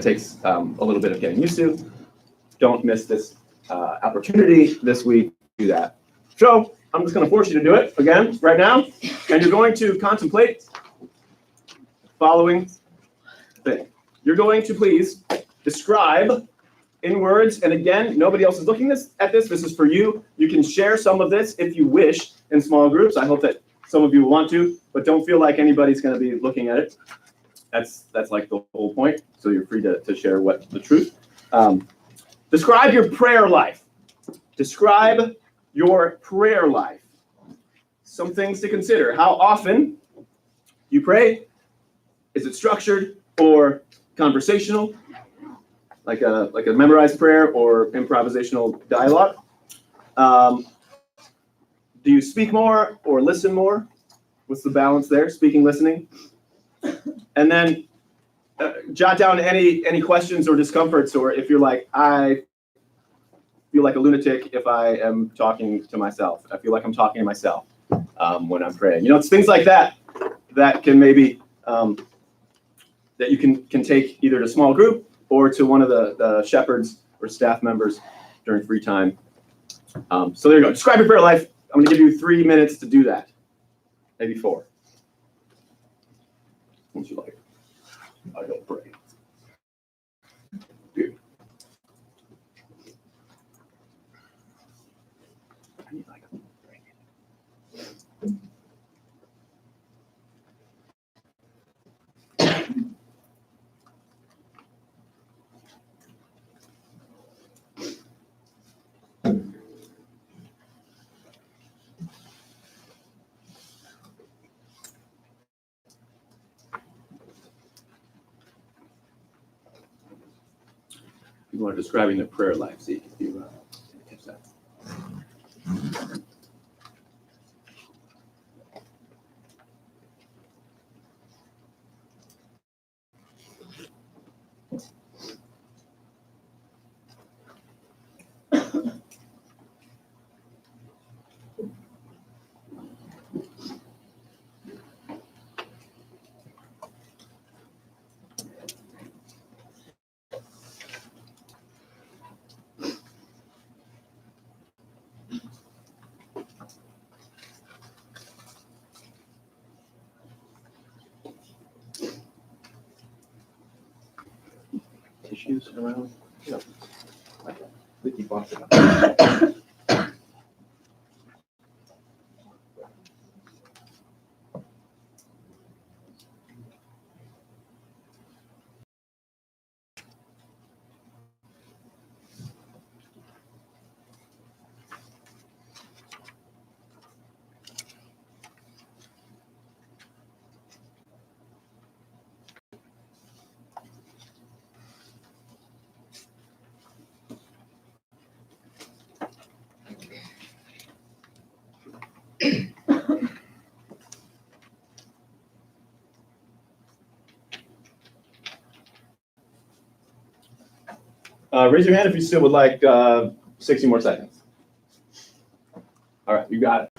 takes a little bit of getting used to. Don't miss this opportunity this week to do that. So I'm just going to force you to do it again right now, and you're going to contemplate the following thing. You're going to please describe in words, and again, nobody else is looking at this. This is for you. You can share some of this if you wish in small groups. I hope that some of you will want to, but don't feel like anybody's going to be looking at it. That's like the whole point. So you're free to share what the truth. Describe your prayer life. Describe your prayer life. Some things to consider. How often you pray? Is it structured or conversational? Like a memorized prayer or improvisational dialogue? Do you speak more or listen more? What's the balance there? Speaking, listening. And then jot down any questions or discomforts, or if you're like, I feel like a lunatic if I am talking to myself. I feel like I'm talking to myself when I'm praying. It's things like that that can maybe that you can take either to small group or to one of the shepherds or staff members during free time. So there you go. Describe your prayer life. I'm going to give you 3 minutes to do that. Maybe 4. Once you like, I don't pray. Good. I need like a people are describing their prayer life. See if you catch that. Tissues around? Yeah. Like a leaky faucet. Raise your hand if you still would like 60 more seconds. All right, you got it.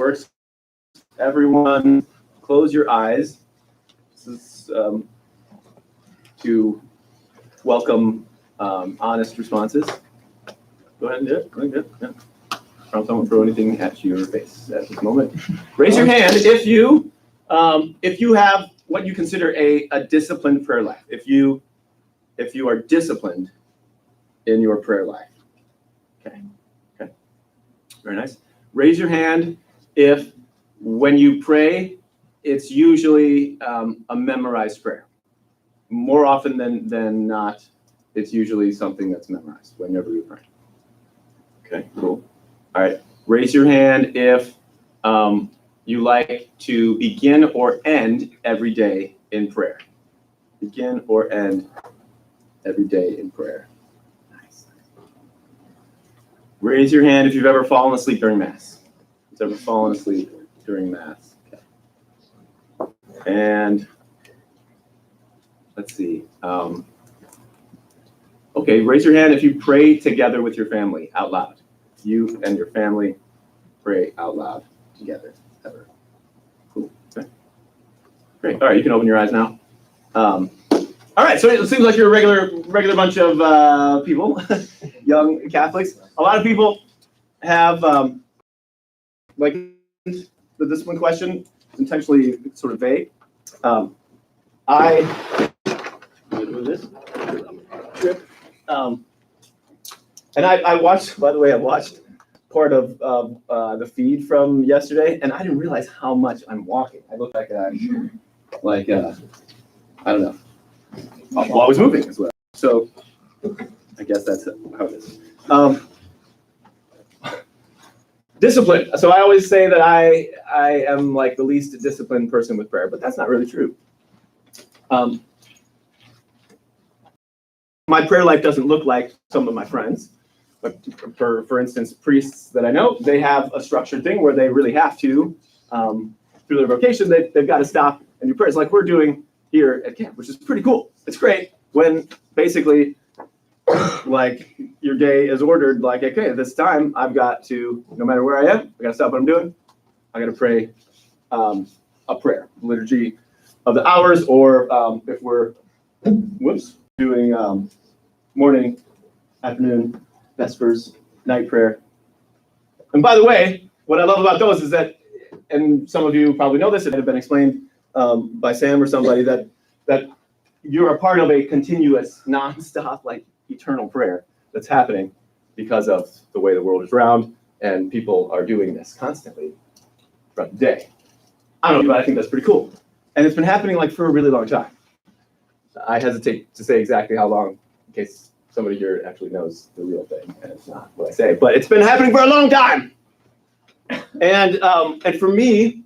works. Everyone, close your eyes. This is to welcome honest responses. Go ahead and do it. Go ahead and do it. Yeah. Don't throw anything at your face at this moment. Raise your hand if you have what you consider a disciplined prayer life. If you are disciplined in your prayer life. Okay. Very nice. Raise your hand if when you pray, it's usually a memorized prayer. More often than not, it's usually something that's memorized whenever you pray. Okay, cool. All right. Raise your hand if you like to begin or end every day in prayer. Begin or end every day in prayer. Nice. Raise your hand if you've ever fallen asleep during Mass. Who's ever fallen asleep during Mass? Okay. And let's see. Okay, raise your hand if you pray together with your family out loud. You and your family pray out loud together. Ever. Cool. Okay. Great. All right, you can open your eyes now. All right, so it seems like you're a regular bunch of people, young Catholics. A lot of people have like the discipline question intentionally sort of vague. I do this. And I watched. By the way, I watched part of the feed from yesterday, and I didn't realize how much I'm walking. I look like I'm like I don't know. Well, I was moving as well. So I guess that's how it is. Discipline. So I always say that I am like the least disciplined person with prayer, but that's not really true. My prayer life doesn't look like some of my friends. But for instance, priests that I know, they have a structured thing where they really have to, through their vocation, they've got to stop and do prayers like we're doing here at camp, which is pretty cool. It's great when basically like your day is ordered like, okay, at this time I've got to, no matter where I am, I got to stop what I'm doing. I got to pray a prayer, liturgy of the hours, or if we're, doing morning, afternoon, Vespers, night prayer. And by the way, what I love about those is that, and some of you probably know this, it had been explained by Sam or somebody, that you're a part of a continuous, nonstop, like eternal prayer that's happening because of the way the world is round, and people are doing this constantly throughout the day. I don't know, but I think that's pretty cool. And it's been happening like for a really long time. I hesitate to say exactly how long, in case somebody here actually knows the real thing, and it's not what I say, but it's been happening for a long time. And for me,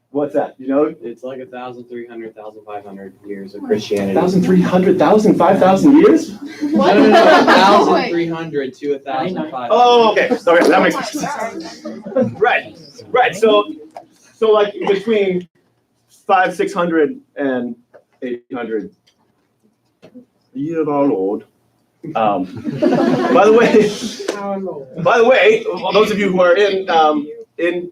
what's that? You know, it's like 1,300, 1,500 years of Christianity. 1,300, 5,000 years? What? No, 1,300 to 1,500. Oh, okay. Sorry, that makes sense. Right. So like between 500, 600, and 800. The year of our Lord. By the way, those of you who are in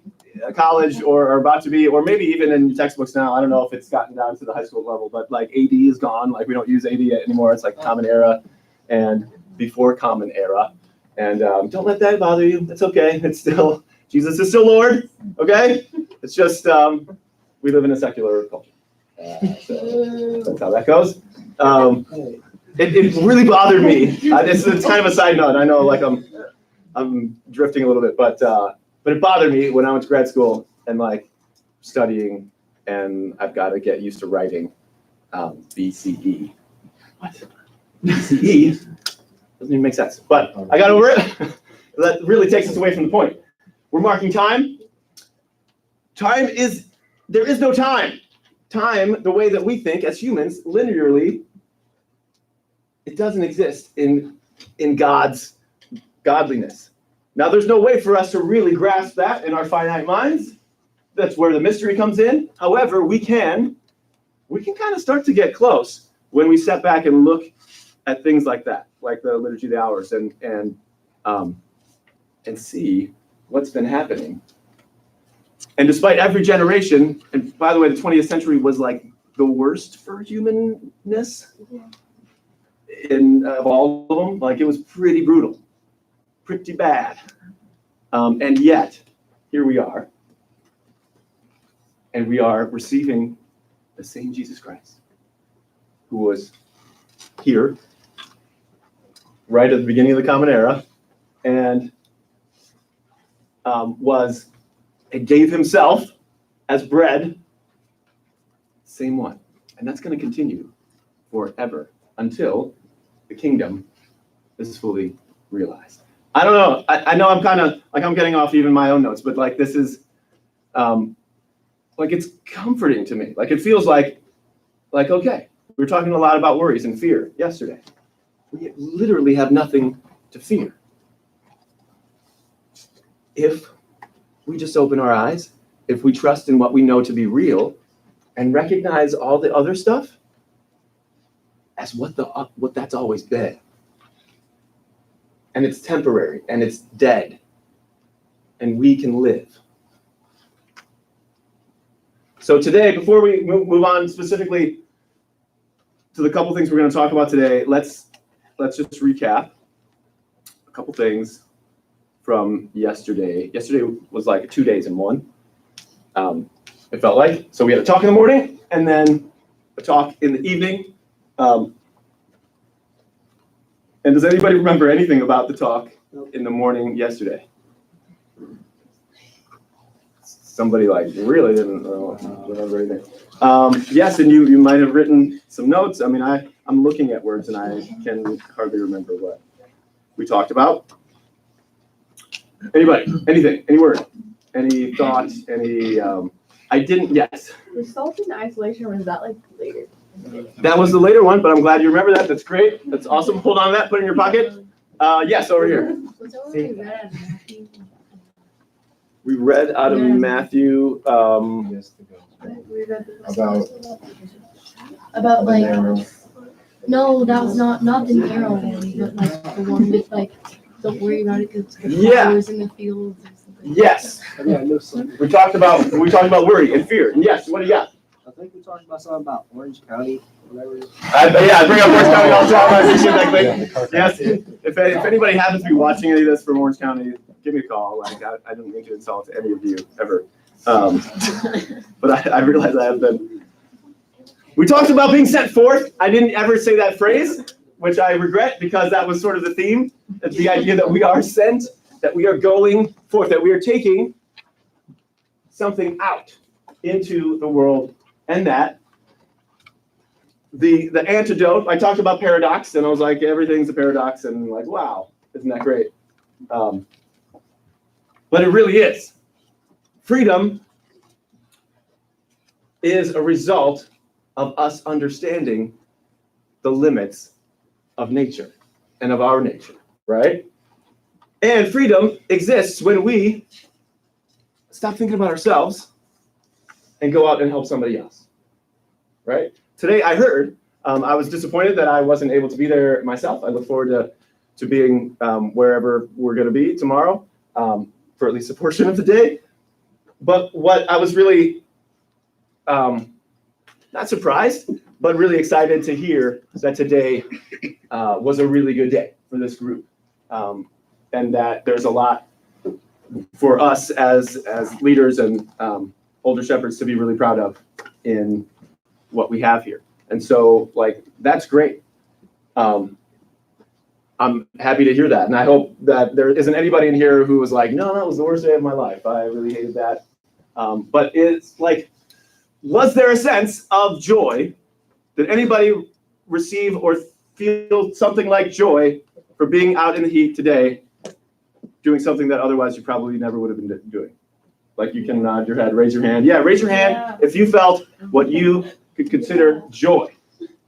college or are about to be, or maybe even in textbooks now, I don't know if it's gotten down to the high school level, but like AD is gone. Like we don't use AD anymore. It's like Common Era and before Common Era. And don't let that bother you. It's okay. It's still, Jesus is still Lord. Okay? It's just, we live in a secular culture. So that's how that goes. It really bothered me. It's kind of a side note. I know, like I'm drifting a little bit, but it bothered me when I went to grad school and like studying, and I've got to get used to writing BCE. What? BCE doesn't even make sense. But I got over it. That really takes us away from the point. We're marking time. There is no time. Time, the way that we think as humans, linearly, it doesn't exist in God's godliness. Now, there's no way for us to really grasp that in our finite minds. That's where the mystery comes in. However, we can kind of start to get close when we step back and look at things like that, like the Liturgy of the Hours, and see what's been happening And despite every generation, and by the way, the 20th century was like the worst for humanness of all of them. Like, it was pretty brutal, pretty bad. And yet, here we are. And we are receiving the same Jesus Christ, who was here right at the beginning of the Common Era, and gave himself as bread, same one. And that's going to continue forever until the kingdom is fully realized. I don't know. I know I'm kind of like I'm getting off even my own notes, but like this is like it's comforting to me. Like it feels like okay, we were talking a lot about worries and fear yesterday. We literally have nothing to fear if we just open our eyes, if we trust in what we know to be real, and recognize all the other stuff as what that's always been. And it's temporary, and it's dead, and we can live. So today, before we move on specifically to the couple things we're going to talk about today, let's just recap a couple things from yesterday. Yesterday was like 2 days in one. It felt like. So we had a talk in the morning, and then a talk in the evening. And does anybody remember anything about the talk in the morning yesterday? Somebody like really didn't remember anything. Yes, and you might have written some notes. I mean, I'm looking at words and I can hardly remember what we talked about. Anybody? Anything? Any word? Any thoughts? Any? I didn't. Yes. The salt in isolation, or was that like later? That was the later one, but I'm glad you remember that. That's great. That's awesome. Hold on to that. Put it in your pocket. Yes, over here. Was that what we read out of Matthew? We read out of Matthew. We read About like narrow. no, that was not the narrow one, but like the one with like don't worry about it because the Yeah. flowers in the fields or something. Yes. Yeah, I know something. We talked about worry and fear. And yes, what do you got? I think we talked about something about Orange County, whatever. I bring up Orange County all the time. I appreciate that, Clay. Yes. If anybody happens to be watching any of this from Orange County, give me a call. Like I didn't mean to insult any of you ever. But I realize I have been. We talked about being sent forth. I didn't ever say that phrase, which I regret because that was sort of the theme. It's the idea that we are sent, that we are going forth, that we are taking something out into the world, and that the antidote. I talked about paradox, and I was like, everything's a paradox, and like, wow, isn't that great? But it really is. Freedom is a result of us understanding the limits of nature and of our nature, right? And freedom exists when we stop thinking about ourselves and go out and help somebody else, right? Today I heard, I was disappointed that I wasn't able to be there myself. I look forward to being wherever we're going to be tomorrow for at least a portion of the day. But what I was really not surprised, but really excited to hear that today was a really good day for this group. And that there's a lot for us as leaders and older shepherds to be really proud of in what we have here. And so, like, that's great. I'm happy to hear that. And I hope that there isn't anybody in here who was like, no, that was the worst day of my life. I really hated that. But it's like, was there a sense of joy? Did anybody receive or feel something like joy for being out in the heat today, doing something that otherwise you probably never would have been doing? Like, you can nod your head, raise your hand. Yeah, raise your hand if you felt what you could consider joy.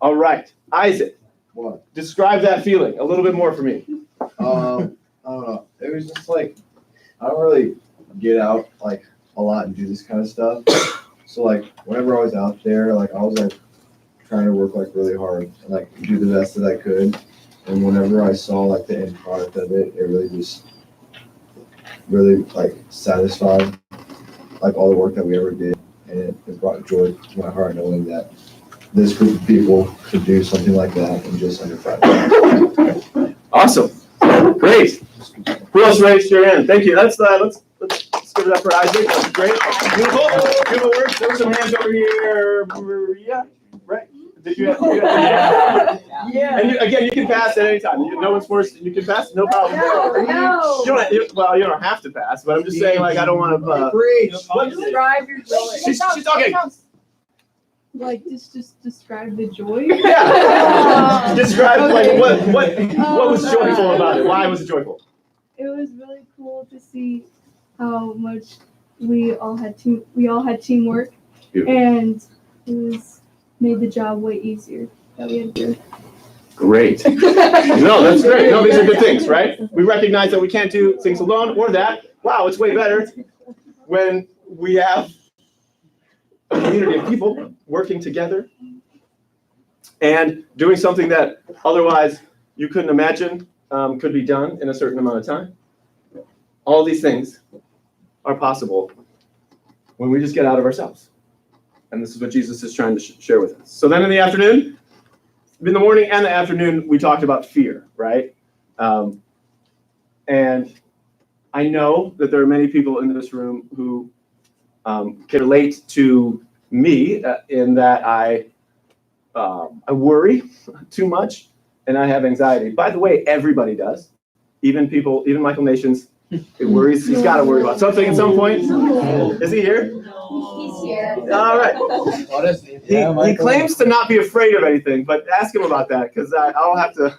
All right, Isaac. What? Describe that feeling a little bit more for me. I don't know. It was just like, I don't really get out like a lot and do this kind of stuff. So like whenever I was out there, like I was like trying to work like really hard and like do the best that I could. And whenever I saw like the end product of it, it really just really like satisfied. like all the work that we ever did, and it brought joy to my heart knowing that this group of people could do something like that in just under 5 minutes. Awesome. Great. Who else raised your hand? Thank you. Let's give it up for Isaac. That's great. Beautiful. Beautiful work. There were some hands over here. Yeah. Right. Did you have Yeah. And again, you can pass at any time. No one's forced. You can pass, no problem. No. You don't have to pass, but I'm just saying, like, I don't want to. Describe your joy. She's talking. Like, just describe the joy. Yeah. Describe Okay. like what was joyful about it? Why was it joyful? It was really cool to see how much we all had teamwork, Beautiful. and it was made the job way easier that we had to do. Great. No, that's great. No, these are good things, right? We recognize that we can't do things alone, or that, wow, it's way better when we have a community of people working together and doing something that otherwise you couldn't imagine could be done in a certain amount of time. All these things are possible when we just get out of ourselves. And this is what Jesus is trying to share with us. So then in the afternoon, in the morning and the afternoon, we talked about fear, right? And I know that there are many people in this room who can relate to me in that I worry too much and I have anxiety. By the way, everybody does. Even Michael Nations, it worries. He's got to worry about something at some point. Is he here? He's here. All right. He claims to not be afraid of anything, but ask him about that because I'll have to.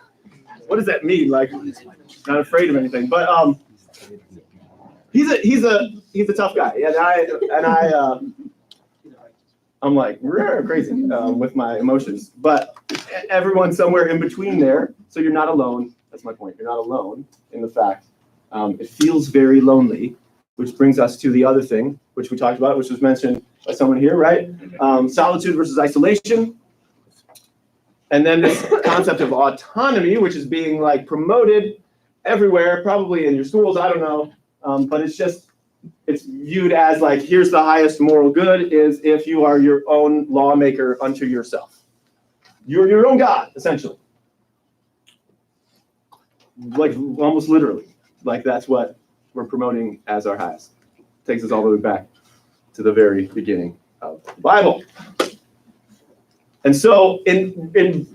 What does that mean? Like, not afraid of anything? But he's a tough guy, I'm like crazy with my emotions. But everyone's somewhere in between there, so you're not alone. That's my point. You're not alone in the fact it feels very lonely, which brings us to the other thing, which we talked about, which was mentioned by someone here, right? Solitude versus isolation. And then this concept of autonomy, which is being like promoted everywhere, probably in your schools, I don't know. But it's viewed as like, here's the highest moral good is if you are your own lawmaker unto yourself. You're your own God, essentially. Like almost literally. Like that's what we're promoting as our highest. Takes us all the way back to the very beginning of the Bible. And so in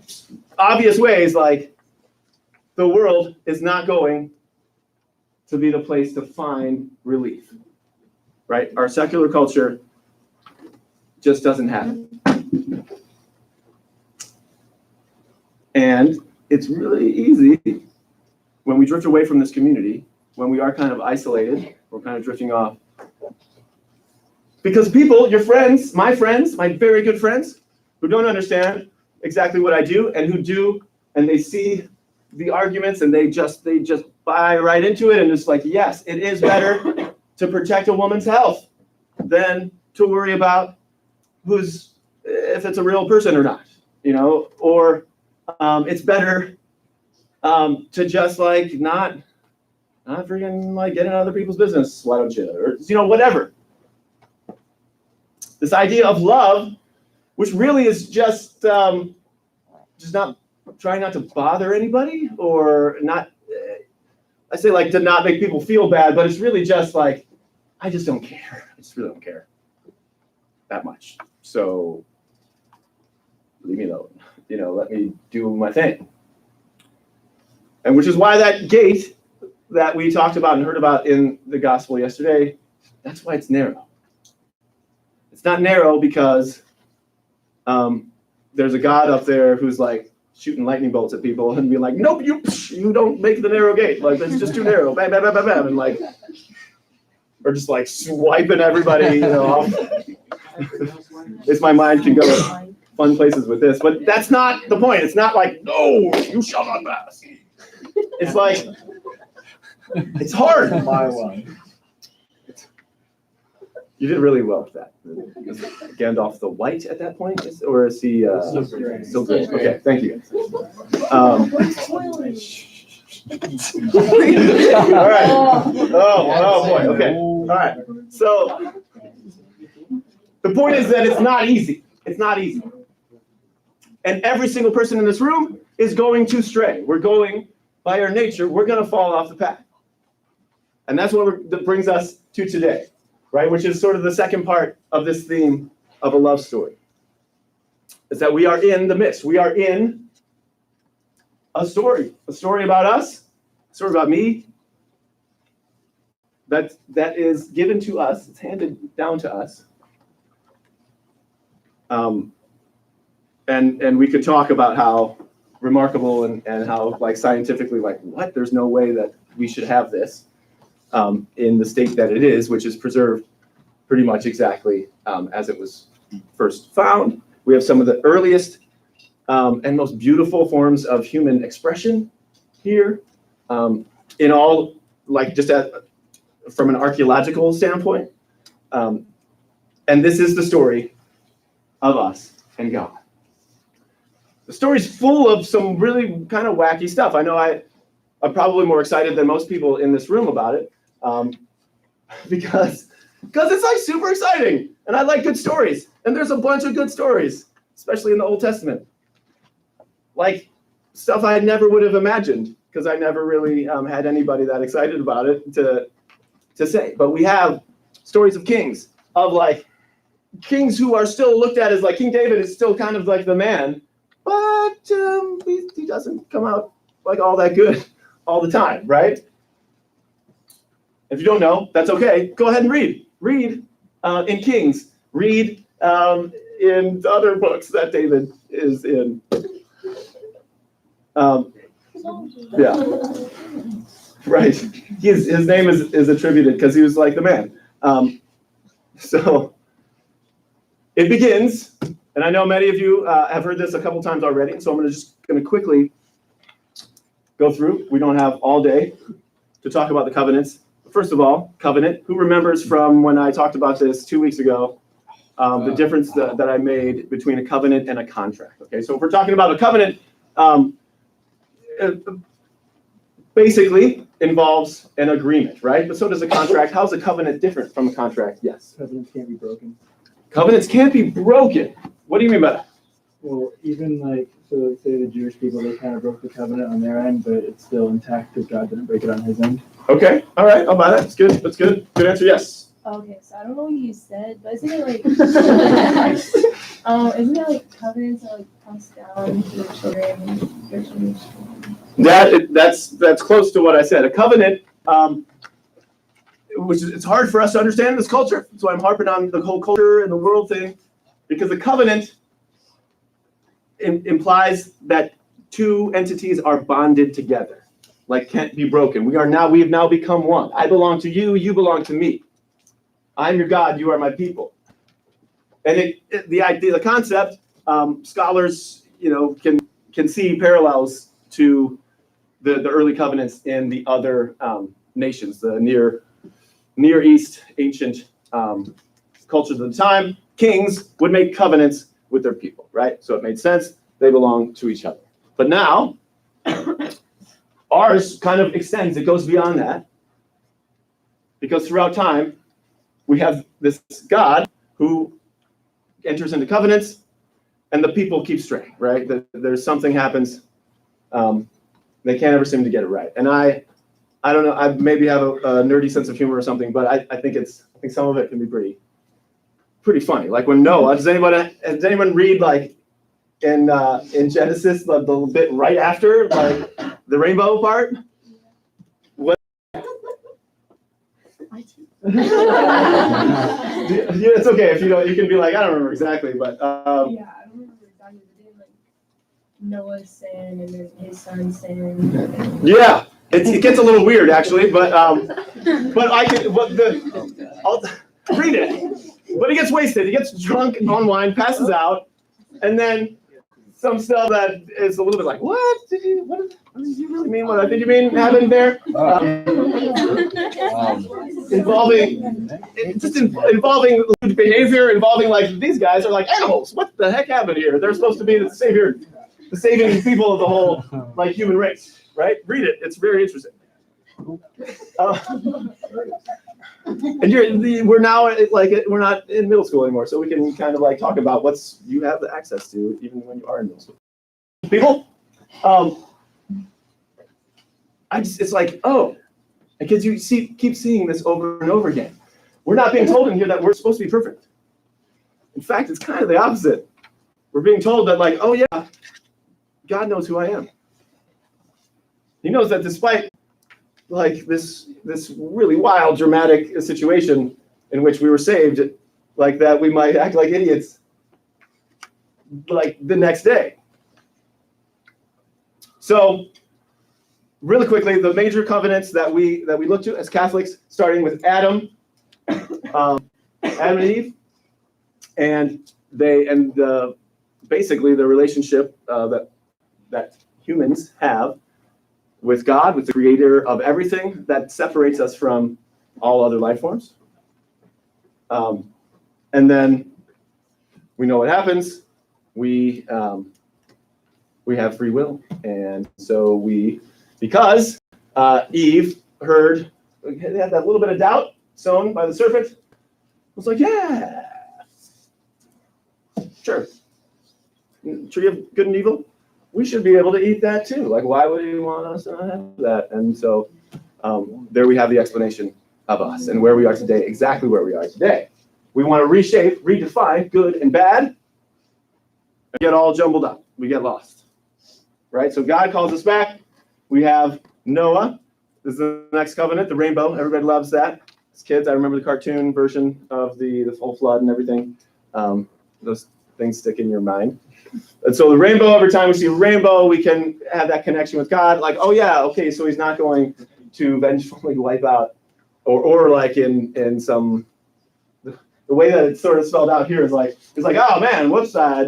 obvious ways, like the world is not going to be the place to find relief, right? Our secular culture just doesn't have it. And it's really easy when we drift away from this community, when we are kind of isolated, we're kind of drifting off. Because people, your friends, my very good friends, who don't understand exactly what I do and who do, and they see the arguments and they just buy right into it and it's like, yes, it is better to protect a woman's health than to worry about if it's a real person or not, or it's better to just like not freaking like get in other people's business, why don't you? Or whatever. This idea of love, which really is just not trying not to bother anybody or not. I say like to not make people feel bad, but it's really just like I just don't care. I just really don't care that much. So leave me alone. Let me do my thing. And which is why that gate that we talked about and heard about in the gospel yesterday, that's why it's narrow. It's not narrow because there's a God up there who's like shooting lightning bolts at people and being like, nope, you don't make the narrow gate. Like, it's just too narrow. Bam, bam, bam, bam, bam. And like, or just like swiping everybody, off. My mind can go fun places with this, but that's not the point. It's not like, no, you shall not pass. It's like, it's hard. My one. You did really well with that. Is Gandalf the White at that point, or is he still gray? Okay, thank you. All right. Oh boy. Okay. All right. So The point is that it's not easy. It's not easy. And every single person in this room is going to stray. We're going, by our nature, we're going to fall off the path. And that's that brings us to today, right? Which is sort of the second part of this theme of a love story. Is that we are in the midst. We are in a story about us, a story about me, that is given to us, it's handed down to us. And we could talk about how remarkable and how like scientifically like what, there's no way that we should have this in the state that it is, which is preserved pretty much exactly as it was first found. We have some of the earliest and most beautiful forms of human expression here in all, like just from an archaeological standpoint. And this is the story of us and God. The story's full of some really kind of wacky stuff. I know I'm probably more excited than most people in this room about it because it's like super exciting and I like good stories. And there's a bunch of good stories, especially in the Old Testament. Like stuff I never would have imagined because I never really had anybody that excited about it to say. But we have stories of kings, of like kings who are still looked at as like King David is still kind of like the man, but he doesn't come out like all that good all the time, right? If you don't know, that's okay. Go ahead and read. Read in Kings. Read in other books that David is in. Yeah. Right. His name is attributed because he was like the man. So it begins, and I know many of you have heard this a couple times already, so I'm just going to quickly go through. We don't have all day to talk about the covenants. First of all, covenant. Who remembers from when I talked about this 2 weeks ago, the difference that I made between a covenant and a contract? Okay, so if we're talking about a covenant, it basically involves an agreement, right? But so does a contract. How's a covenant different from a contract? Yes. Covenants can't be broken. Covenants can't be broken. What do you mean by that? Well, even like, so say the Jewish people, they kind of broke the covenant on their end, but it's still intact because God didn't break it on his end. Okay, all right, I'll buy that. That's good. That's good. Good answer, yes. Okay, so I don't know what you said, but isn't it like, isn't it like covenants are like passed down to their children? That's close to what I said. A covenant, which is, it's hard for us to understand in this culture. So I'm harping on the whole culture and the world thing, because a covenant implies that two entities are bonded together, like can't be broken. We have now become one. I belong to you, you belong to me. I'm your God, you are my people. And the idea, the concept, scholars, can see parallels to the early covenants in the other nations, the Near East ancient cultures of the time. Kings would make covenants with their people, right? So it made sense. They belong to each other. But now, ours kind of extends. It goes beyond that. Because throughout time, we have this God who enters into covenants, and the people keep straying, right? There's something happens. They can't ever seem to get it right. And I don't know, I maybe have a nerdy sense of humor or something, but I think some of it can be pretty funny. Like when Noah, does anyone read like in Genesis the bit right after like the rainbow part? What? It's okay if you don't. You can be like, I don't remember exactly, but Yeah, I don't remember exactly. But then like Noah's sin and then his son's sin. Yeah, it gets a little weird actually, but I'll read it. But he gets wasted. He gets drunk on wine, passes out, and then some stuff that is a little bit like, what did you really mean? What did you mean happened there? Involving behavior, involving like these guys are like animals. What the heck happened here? They're supposed to be the saving people of the whole like human race, right? Read it. It's very interesting. And we're now we're not in middle school anymore, so we can kind of like talk about what's you have the access to even when you are in middle school. People, it's like, oh, because you keep seeing this over and over again. We're not being told in here that we're supposed to be perfect. In fact, it's kind of the opposite. We're being told that, like, oh yeah, God knows who I am. He knows that despite like this really wild, dramatic situation in which we were saved, like that we might act like idiots like the next day. So really quickly, the major covenants that we look to as Catholics, starting with Adam and Eve, and basically the relationship that humans have with God, with the creator of everything that separates us from all other life forms. And then we know what happens. We have free will. And so because Eve had that little bit of doubt sown by the serpent, was like, yeah, sure. Tree of good and evil. We should be able to eat that too. Like, why would he want us to not have that? And so there we have the explanation of us and where we are today, exactly where we are today. We want to reshape, redefine good and bad, and get all jumbled up. We get lost, right? So God calls us back. We have Noah. This is the next covenant, the rainbow. Everybody loves that. As kids, I remember the cartoon version of the full flood and everything. Those things stick in your mind. And so the rainbow, every time we see a rainbow, we can have that connection with God. Like, oh yeah, okay, so he's not going to vengefully wipe out, or like in some, the way that it's sort of spelled out here is like, oh man, whoops, can I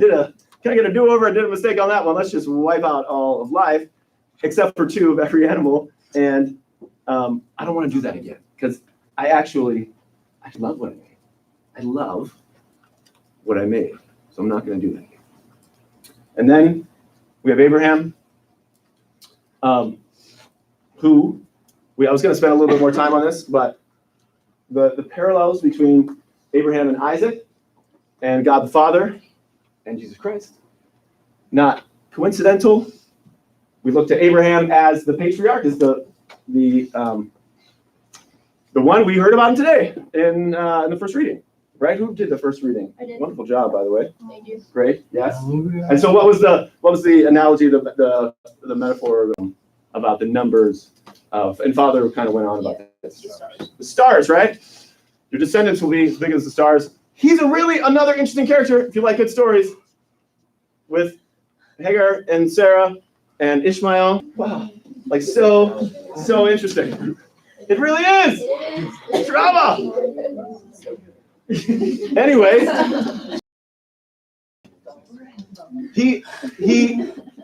get a do-over? I did a mistake on that one. Let's just wipe out all of life, except for 2 of every animal. And I don't want to do that again, because I love what I made. I love what I made. So I'm not going to do that again. And then we have Abraham, who I was going to spend a little bit more time on this, but the parallels between Abraham and Isaac and God the Father and Jesus Christ, not coincidental. We look to Abraham as the patriarch, as the one we heard about today in the first reading. Right? Who did the first reading? I did. Wonderful job, by the way. Thank you. Great. Yes. And so, what was the analogy, the metaphor about the numbers of? And Father kind of went on about that. The stars, right? Your descendants will be as big as the stars. He's another interesting character if you like good stories, with Hagar and Sarah and Ishmael. Wow, like so interesting. It really is. Drama. Anyway, he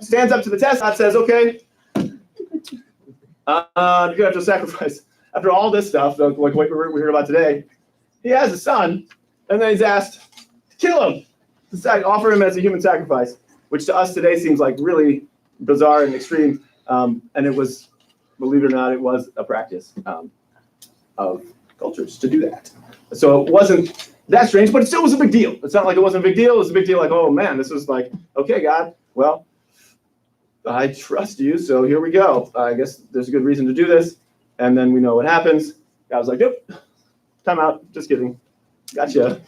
stands up to the test. God says, "Okay, you're gonna have to sacrifice." After all this stuff, like what we heard about today, he has a son, and then he's asked to kill him, to offer him as a human sacrifice, which to us today seems like really bizarre and extreme. And it was, believe it or not, it was a practice of cultures to do that. So it wasn't that strange, but it still was a big deal. It's not like it wasn't a big deal. It was a big deal like, oh man, this was like, okay, God, well, I trust you, so here we go. I guess there's a good reason to do this. And then we know what happens. God was like, nope, time out. Just kidding. Gotcha.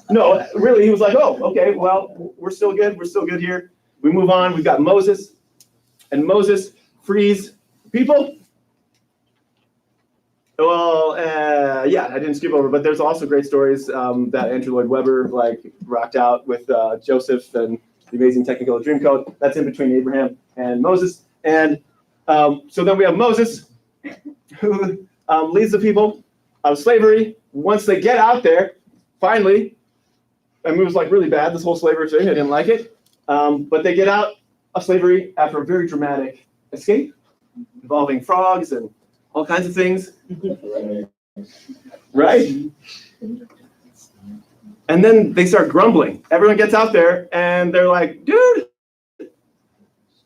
No, really, he was like, oh, okay, well, we're still good. We're still good here. We move on. We've got Moses. And Moses frees people. Well, yeah, I didn't skip over, but there's also great stories that Andrew Lloyd Webber rocked out with Joseph and the amazing Technicolor Dreamcoat. That's in between Abraham and Moses. And so then we have Moses, who leads the people out of slavery. Once they get out there, finally, I mean, it was like really bad, this whole slavery thing. I didn't like it. But they get out of slavery after a very dramatic escape involving frogs and all kinds of things. Right? And then they start grumbling. Everyone gets out there and they're like, dude,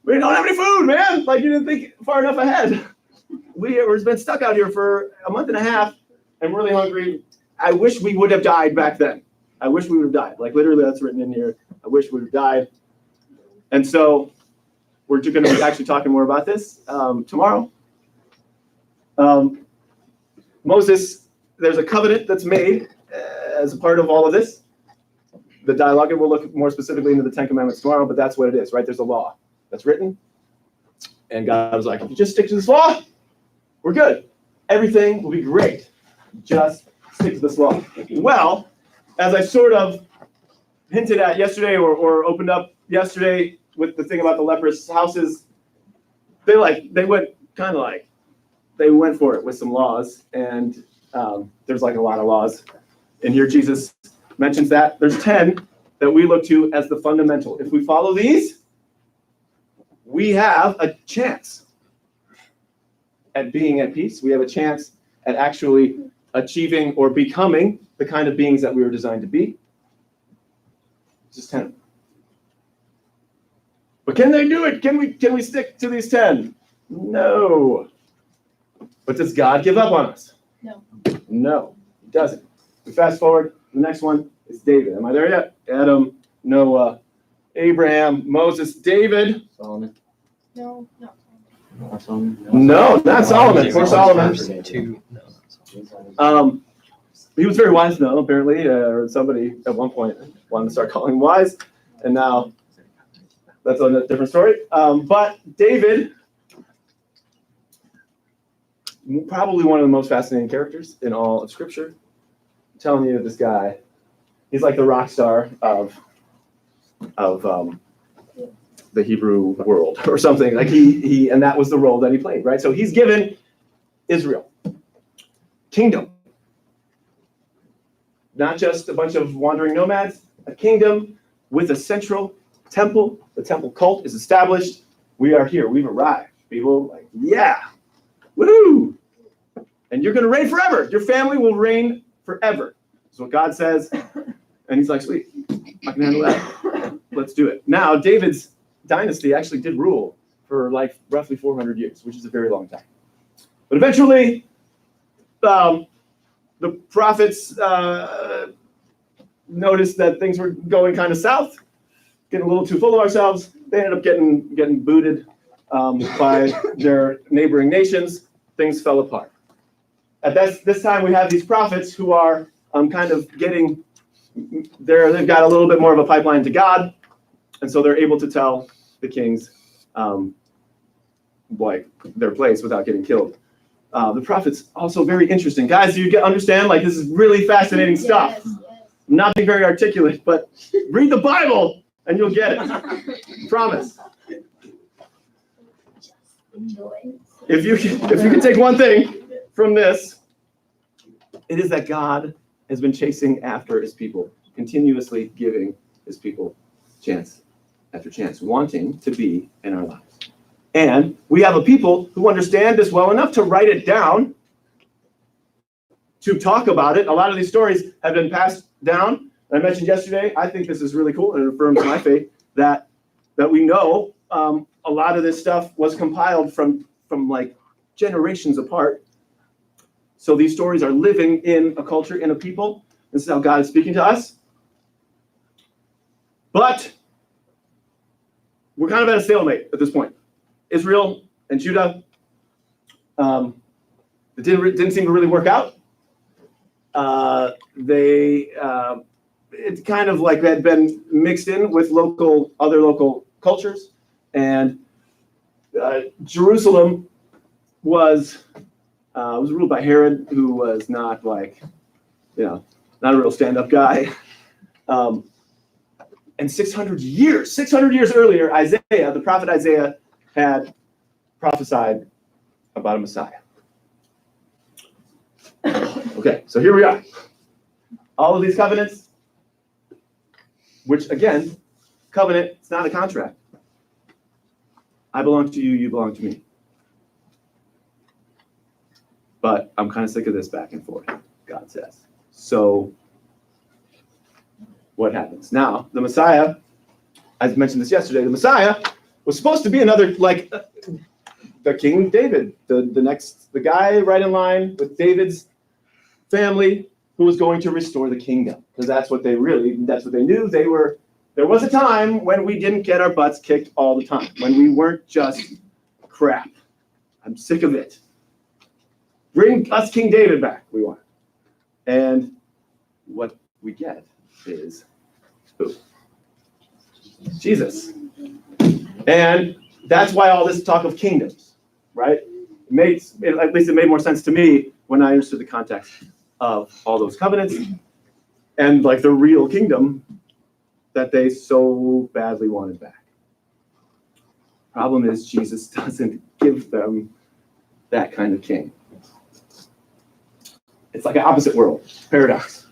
we We don't have any food, man. Like, you didn't think far enough ahead. We've been stuck out here for a month and a half and really hungry. I wish we would have died back then. I wish we would have died. Like, literally, that's written in here. I wish we would have died. And so we're going to be actually talking more about this tomorrow. Moses, there's a covenant that's made as a part of all of this. The dialogue, and we'll look more specifically into the Ten Commandments tomorrow, but that's what it is, right? There's a law that's written. And God was like, if you just stick to this law, we're good. Everything will be great. Just stick to this law. Well, as I sort of hinted at yesterday or opened up yesterday with the thing about the leprous houses, they went for it with some laws. And there's like a lot of laws. And here Jesus mentions that. There's 10 that we look to as the fundamental. If we follow these, we have a chance at being at peace. We have a chance at actually achieving or becoming the kind of beings that we were designed to be. Just 10. But can they do it? Can we stick to these 10? No. But does God give up on us? No. No, he doesn't. We fast forward. The next one is David. Am I there yet? Adam, Noah, Abraham, Moses, David. Solomon. No. No, not Solomon. Poor Solomon. He was very wise, though, apparently. Or somebody at one point wanted to start calling him wise. And now that's a different story. But David, probably one of the most fascinating characters in all of Scripture. I'm telling you, this guy, he's like the rock star of the Hebrew world or something. Like he and that was the role that he played, right? So he's given Israel kingdom, not just a bunch of wandering nomads, a kingdom with a central temple. The temple cult is established. We are here. We've arrived. People like, yeah, woohoo! And you're going to reign forever. Your family will reign forever. That's what God says. And he's like, sweet, I can handle that. Let's do it. Now, David's dynasty actually did rule for like roughly 400 years, which is a very long time. But eventually, the prophets noticed that things were going kind of south, getting a little too full of ourselves. They ended up getting booted by their neighboring nations. Things fell apart. At this time, we have these prophets who are kind of getting there. They've got a little bit more of a pipeline to God, and so they're able to tell the kings like their place without getting killed. The prophets also very interesting, guys. You understand? Like, this is really fascinating stuff. Yes. I'm not being very articulate, but read the Bible and you'll get it. Promise. If you can take one thing from this, it is that God has been chasing after his people, continuously giving his people chance after chance, wanting to be in our lives. And we have a people who understand this well enough to write it down, to talk about it. A lot of these stories have been passed down. I mentioned yesterday, I think this is really cool, and it affirms my faith that we know a lot of this stuff was compiled from like generations apart. So these stories are living in a culture, in a people. This is how God is speaking to us. But we're kind of at a stalemate at this point. Israel and Judah, it didn't seem to really work out. It kind of like had been mixed in with other local cultures, and Jerusalem was ruled by Herod, who was not like, not a real stand-up guy. And 600 years earlier, Isaiah, the prophet Isaiah, had prophesied about a Messiah. Okay, so here we are. All of these covenants, which again, covenant, it's not a contract. I belong to you, you belong to me. But I'm kind of sick of this back and forth, God says. So what happens? Now, the Messiah, I mentioned this yesterday, the Messiah was supposed to be another, like, the King David, the guy right in line with David's family who was going to restore the kingdom. Because that's what they knew. There was a time when we didn't get our butts kicked all the time, when we weren't just crap. I'm sick of it. Bring us King David back, we want. And what we get is who? Jesus. And that's why all this talk of kingdoms, right? At least it made more sense to me when I understood the context of all those covenants and like the real kingdom that they so badly wanted back. Problem is, Jesus doesn't give them that kind of king. It's like an opposite world, paradox,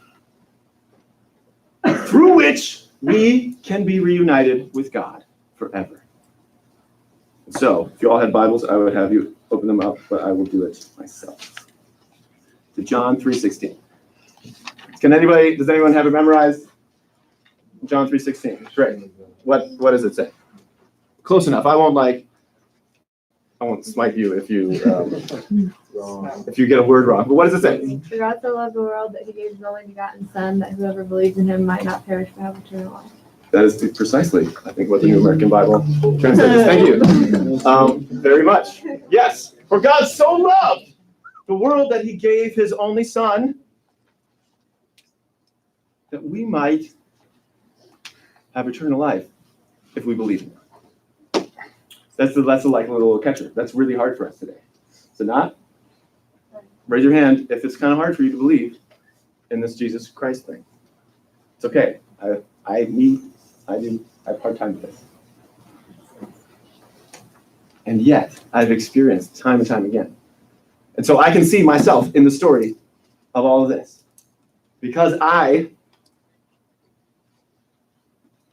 through which we can be reunited with God forever. So, if you all had Bibles, I would have you open them up, but I will do it myself. To John 3:16. Does anyone have it memorized? John 3:16. Great. What does it say? Close enough. I won't smite you if you get a word wrong. But what does it say? For God so loved the world that he gave his only begotten Son, that whoever believes in him might not perish but have eternal life. That is precisely, I think, what the New American Bible translates. Thank you. Very much. Yes. For God so loved the world that he gave his only Son, that we might have eternal life if we believe in him. That's a little catcher. That's really hard for us today. Is it not? Raise your hand if it's kind of hard for you to believe in this Jesus Christ thing. It's okay. I have a hard time with this. And yet, I've experienced time and time again. And so I can see myself in the story of all of this. Because I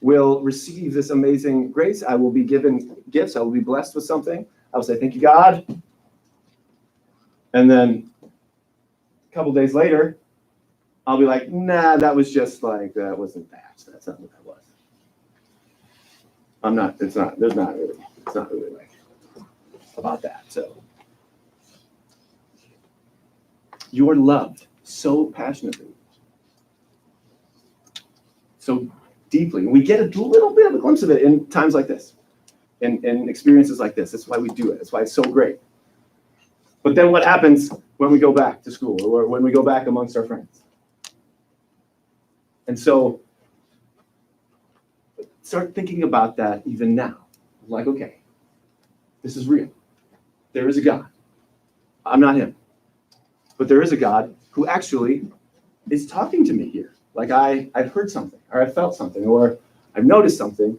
will receive this amazing grace. I will be given gifts. I will be blessed with something. I will say, thank you, God. And then a couple days later, I'll be like, nah, that was just like, that wasn't that. That's not what that was. It's not really like about that. So you're loved so passionately, so deeply. We get a little bit of a glimpse of it in times like this, in experiences like this. That's why we do it. That's why it's so great. But then what happens when we go back to school or when we go back amongst our friends? And so start thinking about that even now. Like, okay, this is real. There is a God. I'm not him. But there is a God who actually is talking to me here. Like I've heard something, or I've felt something, or I've noticed something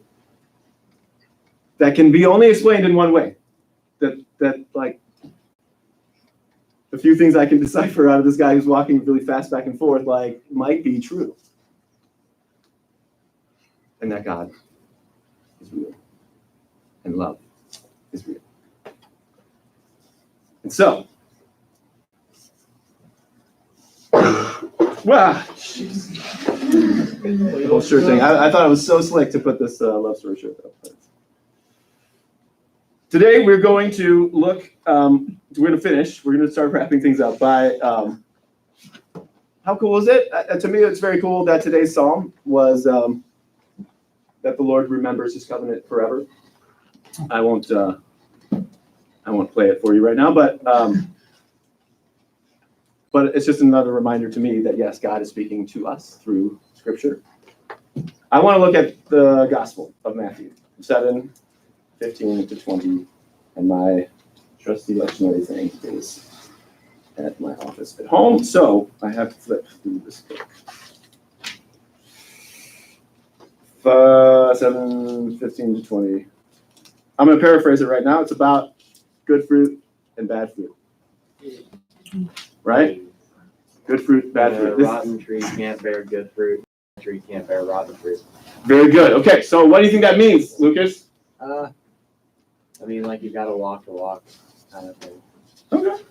that can be only explained in one way. That like the few things I can decipher out of this guy who's walking really fast back and forth, like, might be true. And that God is real. And love is real. And so, wow, little shirt thing. I thought it was so slick to put this love story shirt up. Today we're going to look. We're going to finish. We're going to start wrapping things up by. How cool is it? To me, it's very cool that today's psalm was that the Lord remembers His covenant forever. I won't play it for you right now, but it's just another reminder to me that yes, God is speaking to us through Scripture. I want to look at the Gospel of Matthew 7:15-20, and my trusty lectionary thing is at my office at home, so I have to flip through this book. 7:15-20. I'm going to paraphrase it right now. It's about good fruit and bad fruit. Right? Good fruit, bad fruit. A rotten tree can't bear good fruit. A tree can't bear rotten fruit. Very good. Okay, so what do you think that means, Lucas? I mean, like you gotta walk the walk, kind of thing. Okay.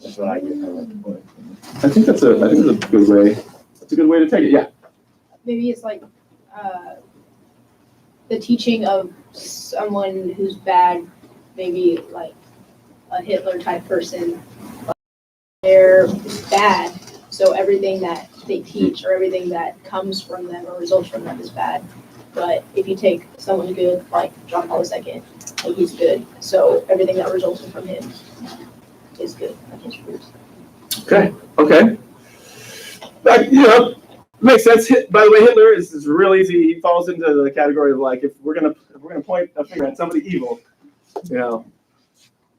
That's what I get from it. I think that's a good way. That's a good way to take it. Yeah. Maybe it's like the teaching of someone who's bad, maybe like a Hitler type person, they're bad. So everything that they teach or everything that comes from them or results from them is bad. But if you take someone good, like John Paul II, like he's good. So everything that results from him is good, like his fruits. Okay. Makes sense. By the way, Hitler is real easy. He falls into the category of like, if we're gonna point a finger at somebody evil, there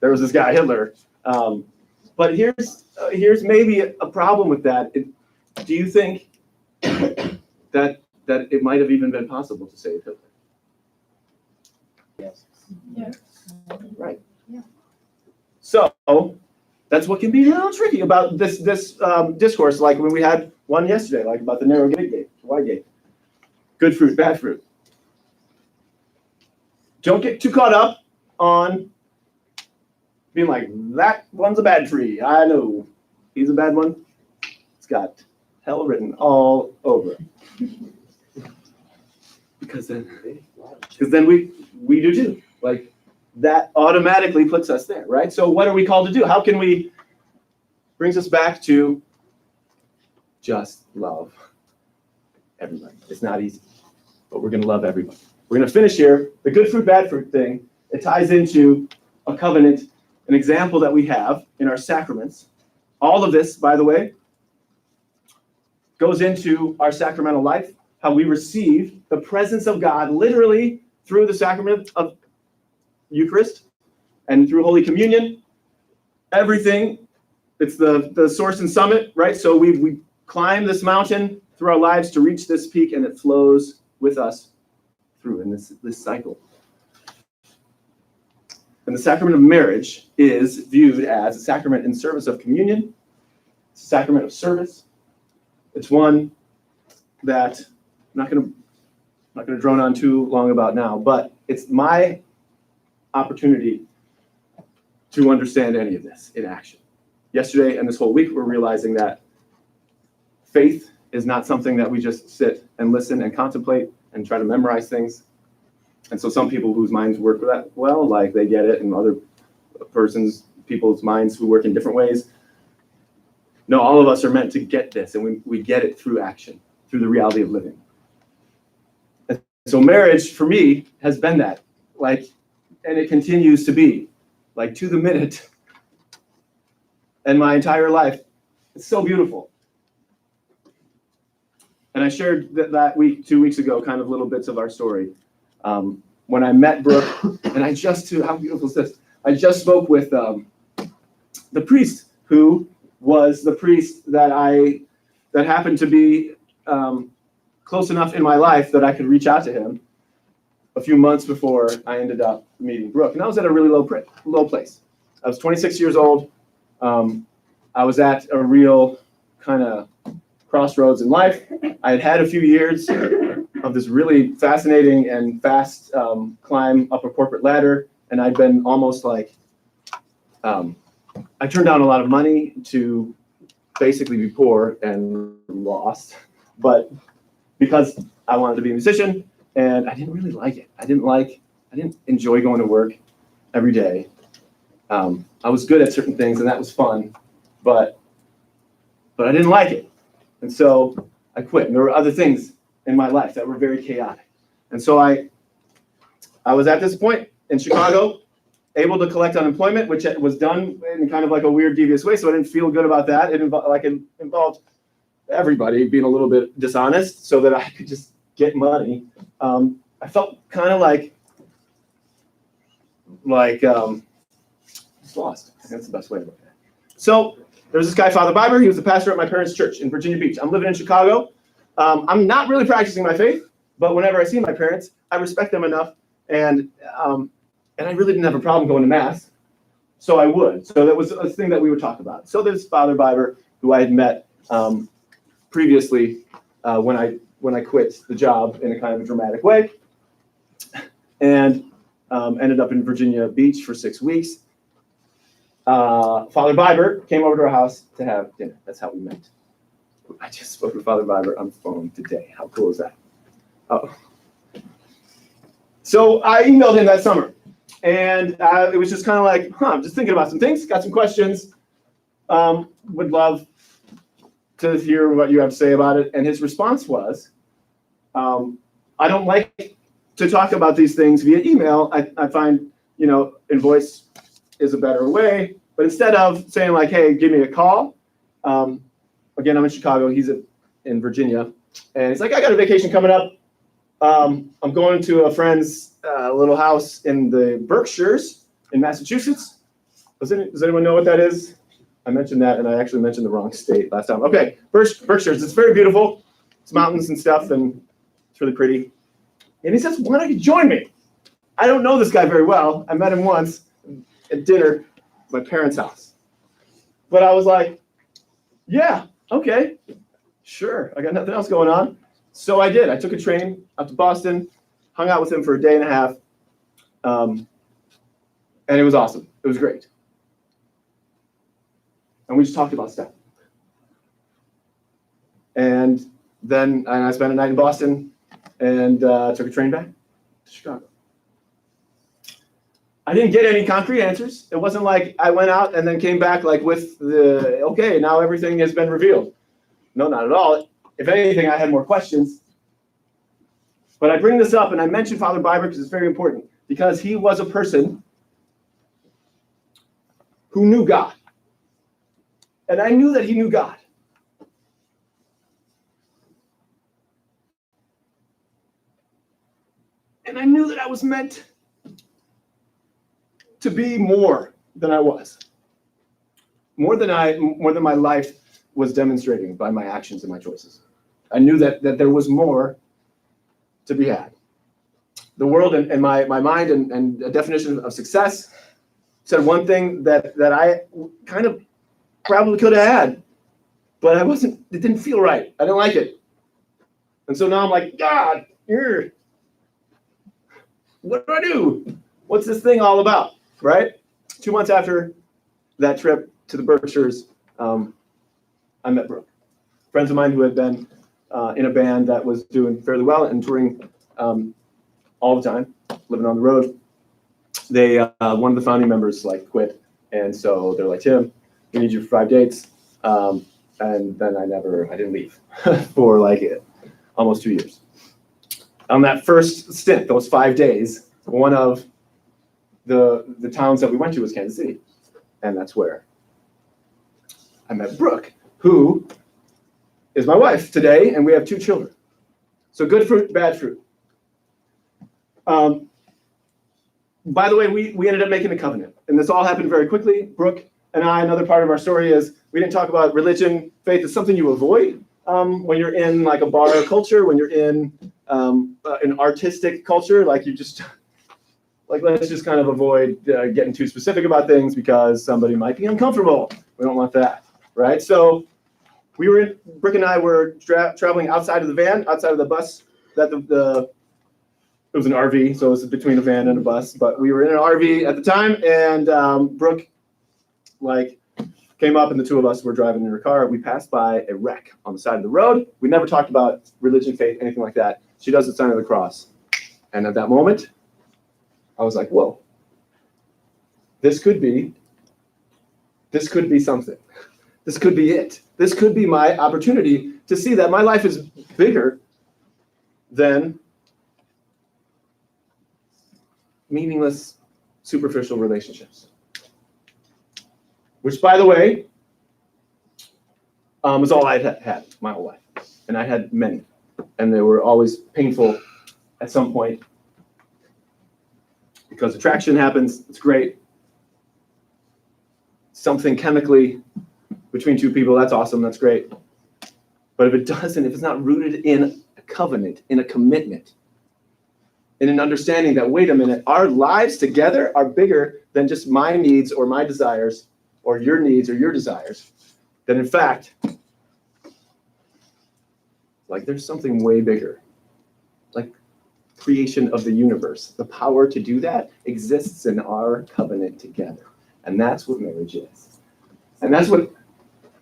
was this guy Hitler. But here's maybe a problem with that. Do you think that it might have even been possible to save Hitler? Yes. Right. Yeah. So that's what can be a little tricky about this discourse, like when we had one yesterday, like about the narrow gate, wide gate. Good fruit, bad fruit. Don't get too caught up on being like, that one's a bad tree. I know. He's a bad one. It's got hell written all over it. Because then we do too. Like, that automatically puts us there, right? So what are we called to do? How can we, brings us back to just love everybody. It's not easy, but we're going to love everybody. We're going to finish here. The good fruit, bad fruit thing, it ties into a covenant, an example that we have in our sacraments. All of this, by the way, goes into our sacramental life, how we receive the presence of God literally through the sacrament of Eucharist and through Holy Communion. Everything, it's the source and summit, right? So we climb this mountain through our lives to reach this peak, and it flows with us through in this cycle. And the sacrament of marriage is viewed as a sacrament in service of communion, it's a sacrament of service. It's one that I'm not going to drone on too long about now, but it's my opportunity to understand any of this in action. Yesterday and this whole week, we're realizing that faith is not something that we just sit and listen and contemplate and try to memorize things. And so some people whose minds work that well, like they get it, and other people's minds who work in different ways. No, all of us are meant to get this, and we get it through action, through the reality of living. And so marriage, for me, has been that, like, and it continues to be, like, to the minute, and my entire life. It's so beautiful. And I shared that week, 2 weeks ago, kind of little bits of our story. When I met Brooke, and how beautiful is this? I just spoke with the priest who was the priest that happened to be close enough in my life that I could reach out to him a few months before I ended up meeting Brooke. And I was at a really low place. I was 26 years old. I was at a real kind of crossroads in life. I had had a few years of this really fascinating and fast climb up a corporate ladder, and I'd been almost like, I turned down a lot of money to basically be poor and lost, but because I wanted to be a musician, and I didn't really like it. I didn't enjoy going to work every day. I was good at certain things, and that was fun, but I didn't like it. And so I quit. And there were other things in my life that were very chaotic. And so I was at this point in Chicago, able to collect unemployment, which was done in kind of like a weird, devious way. So I didn't feel good about that. It involved everybody being a little bit dishonest so that I could just get money. I felt kind of like lost. I think that's the best way to look at it. So there was this guy, Father Biber. He was the pastor at my parents' church in Virginia Beach. I'm living in Chicago. I'm not really practicing my faith, but whenever I see my parents, I respect them enough, and I really didn't have a problem going to mass, so I would. So that was a thing that we would talk about. So there's Father Biber, who I had met previously when I quit the job in a kind of a dramatic way, and ended up in Virginia Beach for 6 weeks. Father Biber came over to our house to have dinner. That's how we met. I just spoke with Father Biber on the phone today. How cool is that? Oh. So I emailed him that summer, and it was just kind of like, I'm just thinking about some things, got some questions, would love to hear what you have to say about it. And his response was, I don't like to talk about these things via email. I find, in voice is a better way. But instead of saying like, hey, give me a call, again, I'm in Chicago, he's in Virginia, and he's like, I got a vacation coming up. I'm going to a friend's little house in the Berkshires in Massachusetts. Does anyone know what that is? I mentioned that, and I actually mentioned the wrong state last time. Okay, Berkshires. It's very beautiful. It's mountains and stuff, and it's really pretty. And he says, why don't you join me? I don't know this guy very well. I met him once at dinner at my parents' house. But I was like, yeah, okay, sure. I got nothing else going on. So I did. I took a train up to Boston, hung out with him for a day and a half, and it was awesome. It was great. And we just talked about stuff. And then I spent a night in Boston and took a train back to Chicago. I didn't get any concrete answers. It wasn't like I went out and then came back like with the, okay, now everything has been revealed. No, not at all. If anything, I had more questions. But I bring this up and I mention Father Biber because it's very important, because he was a person who knew God. And I knew that he knew God. And I knew that I was meant to be more than I was. More than my life was demonstrating by my actions and my choices. I knew that there was more to be had. The world and my mind and a definition of success said one thing that I kind of probably could have had, but it didn't feel right. I didn't like it. And so now I'm like, God, what do I do? What's this thing all about, right? 2 months after that trip to the Berkshires, I met Brooke. Friends of mine who had been in a band that was doing fairly well and touring all the time, living on the road. They one of the founding members quit, and so they're like, Tim, we need you for 5 dates. And then I didn't leave for almost 2 years. On that first stint, those 5 days, one of the towns that we went to was Kansas City, and that's where I met Brooke, who is my wife today, and we have 2 children. So good fruit, bad fruit. By the way, we ended up making a covenant, and this all happened very quickly. Brooke and I, another part of our story is we didn't talk about religion. Faith is something you avoid when you're in a bar culture, when you're in an artistic culture, you just let's just kind of avoid getting too specific about things because somebody might be uncomfortable. We don't want that, right? So Brooke and I were traveling outside of the van, outside of the bus that it was an RV, so it was between a van and a bus, but we were in an RV at the time, and Brooke came up and the 2 of us were driving in her car. We passed by a wreck on the side of the road. We never talked about religion, faith, anything like that. She does the sign of the cross. And at that moment, I was like, whoa, this could be something. This could be it. This could be my opportunity to see that my life is bigger than meaningless, superficial relationships. Which, by the way, was all I had my whole life. And I had many. And they were always painful at some point. Because attraction happens, it's great. Something chemically between 2 people, that's awesome, that's great. But if it's not rooted in a covenant, in a commitment, in an understanding that, wait a minute, our lives together are bigger than just my needs or my desires, or your needs or your desires, then in fact, there's something way bigger. Creation of the universe. The power to do that exists in our covenant together. And that's what marriage is. And that's what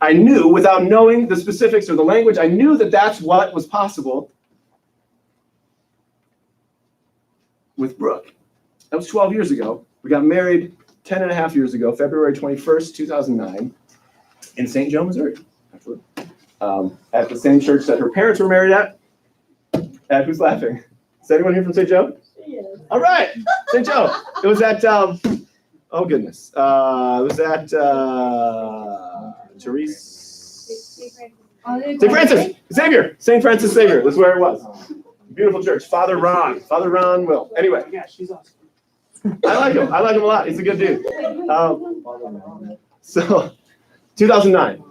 I knew without knowing the specifics or the language. I knew that that's what was possible. with Brooke. That was 12 years ago. We got married 10 and a half years ago, February 21st, 2009, in St. Joe, Missouri, actually, at the same church that her parents were married at. And who's laughing? Is anyone here from St. Joe? Yes. All right, St. Joe. It was at, oh goodness, it was at Therese. St. Francis Xavier, St. Francis Xavier. That's where it was. Beautiful church. Father Ron Will. Anyway, Yeah, she's awesome. I like him. I like him a lot. He's a good dude. So, 2009.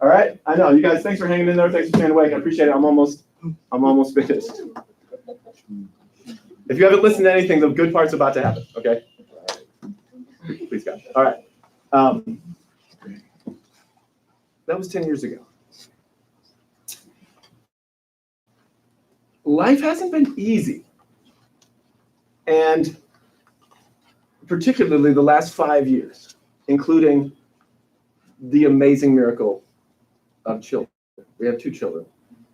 All right. I know you guys. Thanks for hanging in there. Thanks for staying awake. I appreciate it. I'm almost finished. If you haven't listened to anything, the good part's about to happen. Okay. Please God. All right. That was 10 years ago. Life hasn't been easy. And particularly the last 5 years, including the amazing miracle of children. We have 2 children,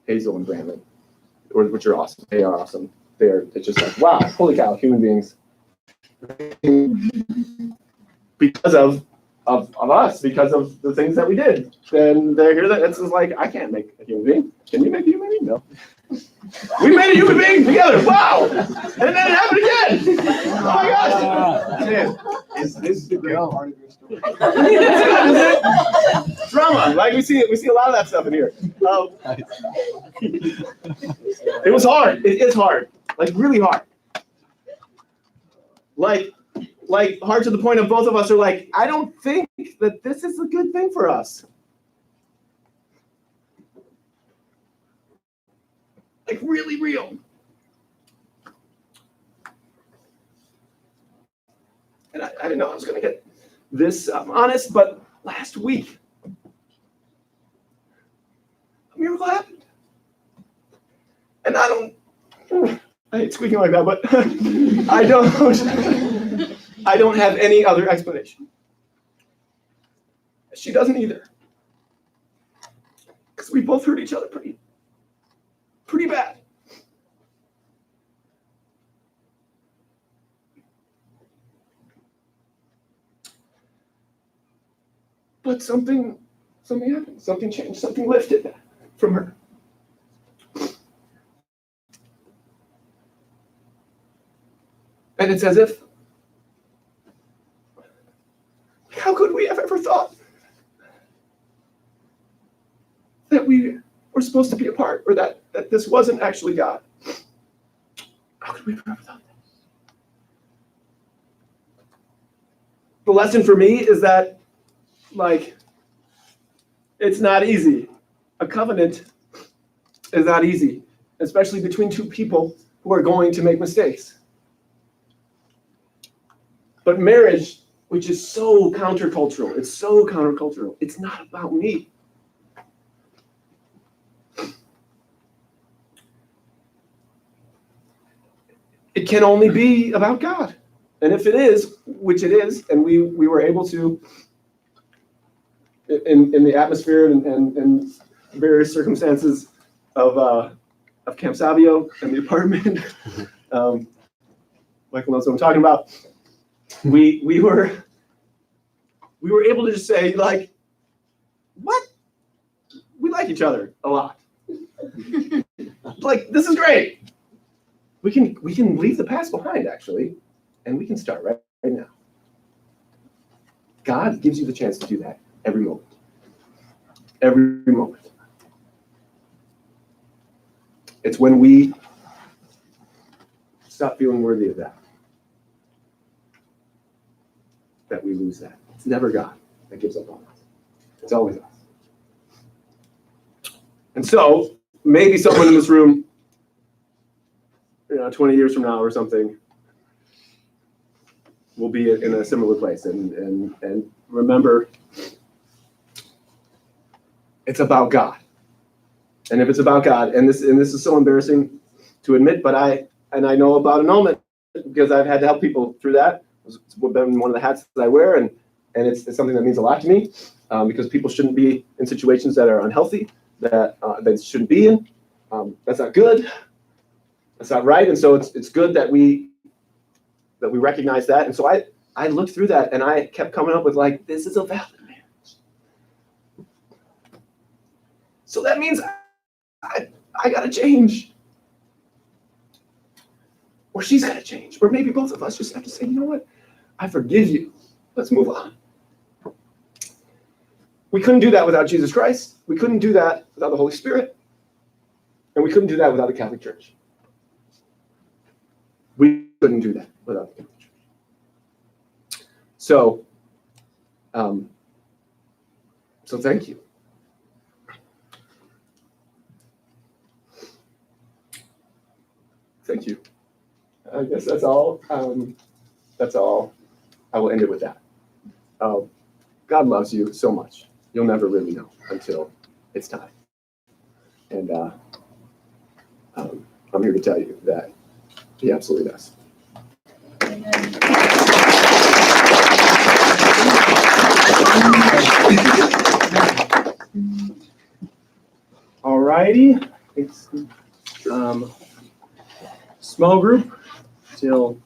Hazel and Brandon, which are awesome. They are awesome. It's just like, wow, holy cow, human beings. Because of us, because of the things that we did. And they're here that it's just like, I can't make a human being. Can you make a human being? No. We made a human being together. Wow. And then it happened again. Oh my gosh. Man, is this the great part of your story? Drama. Like we see a lot of that stuff in here. It was hard. It is hard. Like really hard. Like hard to the point of both of us are like, I don't think that this is a good thing for us. Like really real. And I didn't know I was going to get this honest, but last week, a miracle happened. And I hate squeaking like that, but I don't have any other explanation. She doesn't either. Because we both hurt each other pretty bad. But something happened. Something changed. Something lifted that from her. And it's as if, how could we have ever thought that we were supposed to be apart, or that this wasn't actually God? How could we have ever thought that? The lesson for me is that, like, it's not easy. A covenant is not easy, especially between 2 people who are going to make mistakes. But marriage, which is so countercultural, it's not about me. It can only be about God. And if it is, which it is, and we were able to, in the atmosphere and various circumstances of Camp Savio and the apartment, Michael knows what I'm talking about. We were able to just say, like, what? We like each other a lot. Like, this is great. We can leave the past behind, actually, and we can start right now. God gives you the chance to do that every moment. Every moment. It's when we stop feeling worthy of that we lose that. It's never God that gives up on us. It's always us. And so, maybe someone in this room, 20 years from now or something, will be in a similar place and remember, it's about God. And if it's about God, and this is so embarrassing to admit, but I know about annulment because I've had to help people through that. It's been one of the hats that I wear, and it's something that means a lot to me because people shouldn't be in situations that are unhealthy, that they shouldn't be in. That's not good. That's not right. And so it's good that we recognize that. And so I looked through that and I kept coming up with like, this is a valid marriage. So that means I gotta change. Or she's gotta change. Or maybe both of us just have to say, you know what? I forgive you. Let's move on. We couldn't do that without Jesus Christ. We couldn't do that without the Holy Spirit. And we couldn't do that without the Catholic Church. We couldn't do that without the Catholic Church. So thank you. Thank you. I guess that's all. That's all. I will end it with that. God loves you so much. You'll never really know until it's time. And I'm here to tell you that He absolutely does. All righty. It's small group till